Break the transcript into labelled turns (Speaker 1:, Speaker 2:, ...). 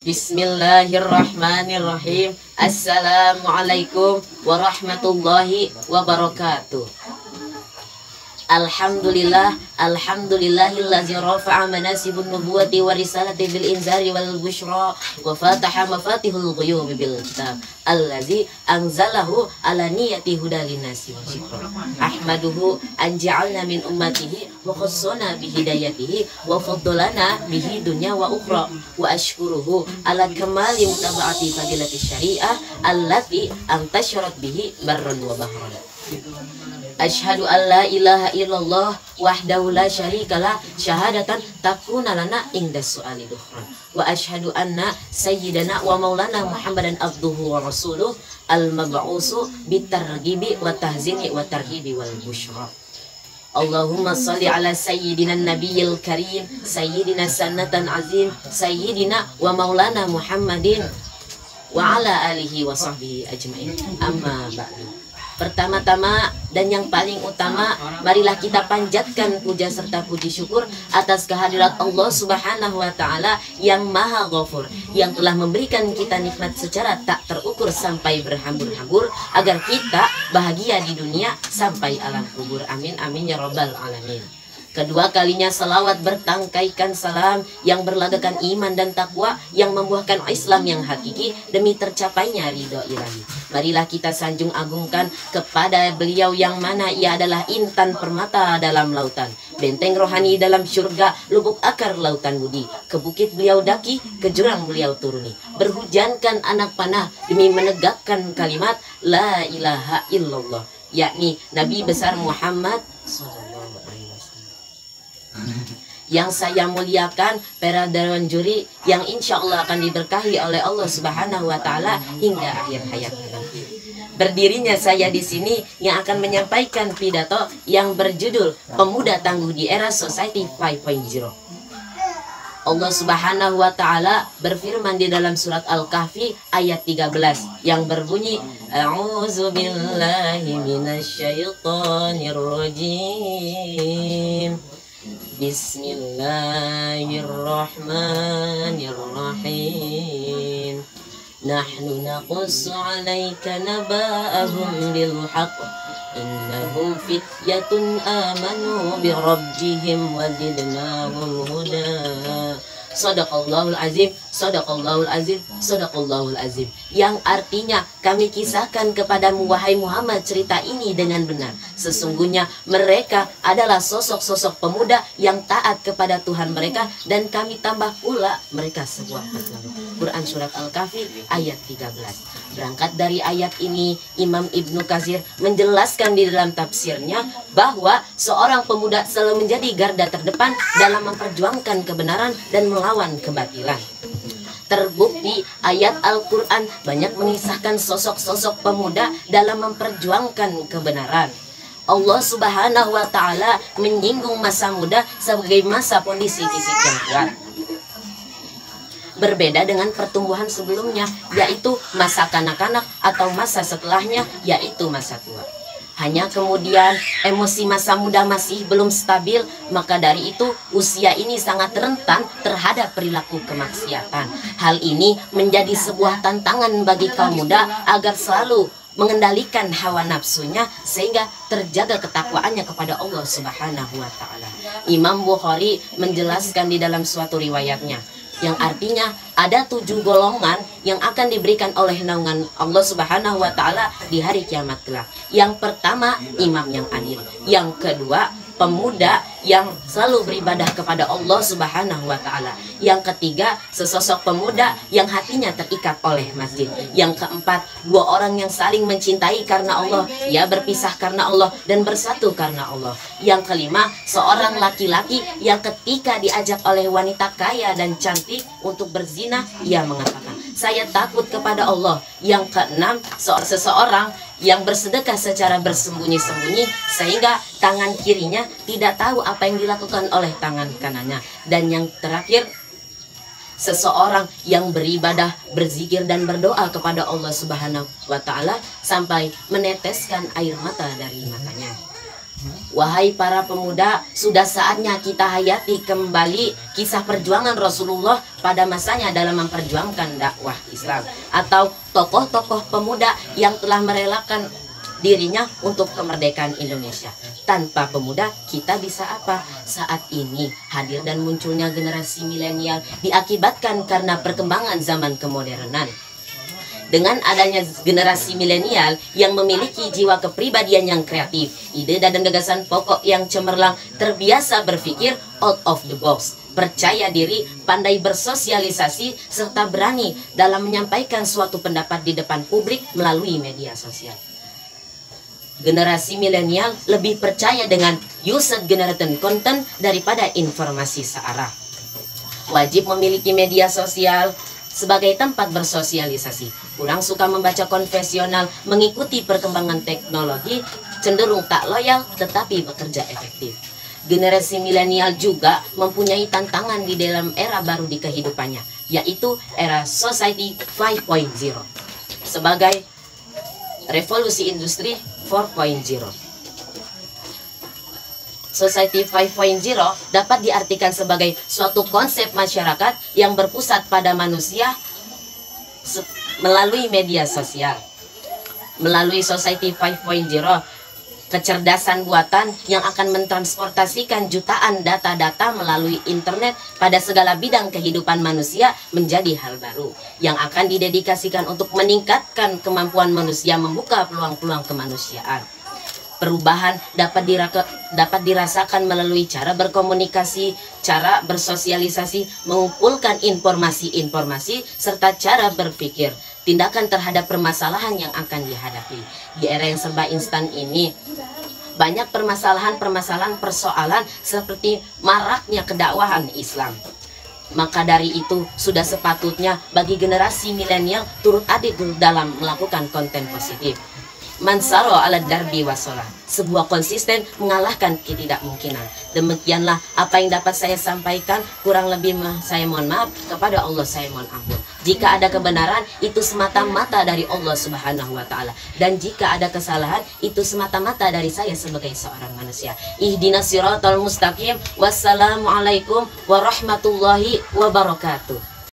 Speaker 1: Bismillahirrahmanirrahim. Assalamualaikum warahmatullahi wabarakatuh. Alhamdulillahillazi rafa'a manasibun nubuwati wa risalati bil inzari wal bushra wa fataha mafatihul ghuyubi bil kitab allazi anzalahu ala niyati hudalin nasi wa syukra. Ahmaduhu an ja'alna min ummatihi wa khassana bi hidayatihi wa faddalana bihi dunya wa ukhra wa ashkuruhu ala kamali mutaba'ati fadilati syariah allati antasyarat bihi barran wa bahran. Asyhadu an la ilaha illallah wahdahu la syarikalah syahadatan takuna lana inda su'ali dukhran. Wa asyhadu anna sayyidana wa maulana Muhammadan abduhu wa rasuluh al-mab'usu bitarghibi wa tahzini wa tarhibi wal busyra. Allahumma salli ala sayyidina nabiyil karim sayyidina sanatan azim sayyidina wa maulana Muhammadin wa ala alihi wa sahbihi ajmain. Amma ba'du. Pertama-tama dan yang paling utama, marilah kita panjatkan puja serta puji syukur atas kehadirat Allah Subhanahu wa Ta'ala yang Maha Ghafur, yang telah memberikan kita nikmat secara tak terukur sampai berhambur-hambur agar kita bahagia di dunia sampai alam kubur. Amin amin ya rabbal alamin. Kedua kalinya salawat bertangkaikan salam yang berlagakan iman dan takwa yang membuahkan Islam yang hakiki demi tercapainya ridho ilahi. Marilah kita sanjung agungkan kepada beliau yang mana ia adalah intan permata dalam lautan, benteng rohani dalam syurga, lubuk akar lautan budi. Ke bukit beliau daki, ke jurang beliau turuni, berhujankan anak panah demi menegakkan kalimat la ilaha illallah, yakni Nabi besar Muhammad yang saya muliakan, para dewan juri yang insya Allah akan diberkahi oleh Allah Subhanahu wa Ta'ala hingga akhir hayat nanti. Berdirinya saya di sini yang akan menyampaikan pidato yang berjudul Pemuda Tangguh di Era Society 5.0. Allah Subhanahu wa Ta'ala berfirman di dalam surat Al-Kahfi ayat 13 yang berbunyi A'udzu billahi minasyaitonir rajim. Bismillahirrahmanirrahim. Nahnu naqussu 'alaika naba'ahum bil haqq. Innahum fityatun amanu bi rabbihim wa zidnahum huda. Shadaqallahul azim, shadaqallahul azim, shadaqallahul azim. Yang artinya kami kisahkan kepadamu wahai Muhammad cerita ini dengan benar. Sesungguhnya mereka adalah sosok-sosok pemuda yang taat kepada Tuhan mereka dan kami tambah pula mereka sebuah petunjuk. Quran surat Al-Kahfi ayat 13. Berangkat dari ayat ini, Imam Ibnu Katsir menjelaskan di dalam tafsirnya bahwa seorang pemuda selalu menjadi garda terdepan dalam memperjuangkan kebenaran dan melawan kebatilan. Terbukti ayat Al-Quran banyak mengisahkan sosok-sosok pemuda dalam memperjuangkan kebenaran. Allah Subhanahu wa Ta'ala menyinggung masa muda sebagai masa kondisi fisik yang kuat. Berbeda dengan pertumbuhan sebelumnya, yaitu masa kanak-kanak, atau masa setelahnya, yaitu masa tua. Hanya kemudian emosi masa muda masih belum stabil, maka dari itu usia ini sangat rentan terhadap perilaku kemaksiatan. Hal ini menjadi sebuah tantangan bagi kaum muda agar selalu mengendalikan hawa nafsunya sehingga terjaga ketakwaannya kepada Allah Subhanahu wa Ta'ala. Imam Bukhari menjelaskan di dalam suatu riwayatnya, yang artinya ada 7 golongan yang akan diberikan oleh naungan Allah Subhanahu wa Ta'ala di hari kiamat kelak. Yang pertama, imam yang adil. Yang kedua, pemuda yang selalu beribadah kepada Allah Subhanahu wa Ta'ala. Yang ketiga, sesosok pemuda yang hatinya terikat oleh masjid. Yang keempat, 2 orang yang saling mencintai karena Allah, ia berpisah karena Allah dan bersatu karena Allah. Yang kelima, seorang laki-laki yang ketika diajak oleh wanita kaya dan cantik untuk berzina, ia mengatakan, saya takut kepada Allah. Yang keenam, seseorang yang bersedekah secara bersembunyi-sembunyi sehingga tangan kirinya tidak tahu apa yang dilakukan oleh tangan kanannya. Dan yang terakhir, seseorang yang beribadah, berzikir dan berdoa kepada Allah Subhanahu wa Ta'ala sampai meneteskan air mata dari matanya. Wahai para pemuda, sudah saatnya kita hayati kembali kisah perjuangan Rasulullah pada masanya dalam memperjuangkan dakwah Islam, atau tokoh-tokoh pemuda yang telah merelakan dirinya untuk kemerdekaan Indonesia. Tanpa pemuda kita bisa apa? Saat ini hadir dan munculnya generasi milenial diakibatkan karena perkembangan zaman kemodernan. Dengan adanya generasi milenial yang memiliki jiwa kepribadian yang kreatif, ide dan gagasan pokok yang cemerlang, terbiasa berpikir out of the box, percaya diri, pandai bersosialisasi, serta berani dalam menyampaikan suatu pendapat di depan publik melalui media sosial. Generasi milenial lebih percaya dengan user-generated content daripada informasi searah. Wajib memiliki media sosial sebagai tempat bersosialisasi. Kurang suka membaca konvensional, mengikuti perkembangan teknologi, cenderung tak loyal tetapi bekerja efektif. Generasi milenial juga mempunyai tantangan di dalam era baru di kehidupannya, yaitu era Society 5.0 sebagai revolusi industri 4.0. Society 5.0 dapat diartikan sebagai suatu konsep masyarakat yang berpusat pada manusia melalui media sosial. Melalui Society 5.0, kecerdasan buatan yang akan mentransportasikan jutaan data-data melalui internet pada segala bidang kehidupan manusia menjadi hal baru yang akan didedikasikan untuk meningkatkan kemampuan manusia membuka peluang-peluang kemanusiaan. Perubahan dapat dirasakan melalui cara berkomunikasi, cara bersosialisasi, mengumpulkan informasi-informasi, serta cara berpikir, tindakan terhadap permasalahan yang akan dihadapi. Di era yang serba instan ini, banyak persoalan seperti maraknya kedakwahan Islam. Maka dari itu, sudah sepatutnya bagi generasi milenial turut adil dalam melakukan konten positif. Mansaro ala darbi wasolah, sebuah konsisten mengalahkan ketidakmungkinan. Demikianlah apa yang dapat saya sampaikan. Kurang lebih saya mohon maaf, kepada Allah saya mohon ampun. Jika ada kebenaran, itu semata-mata dari Allah Subhanahu wa Ta'ala, dan jika ada kesalahan, itu semata-mata dari saya sebagai seorang manusia. Ihdinas siratal mustaqim. Wassalamualaikum warahmatullahi wabarakatuh.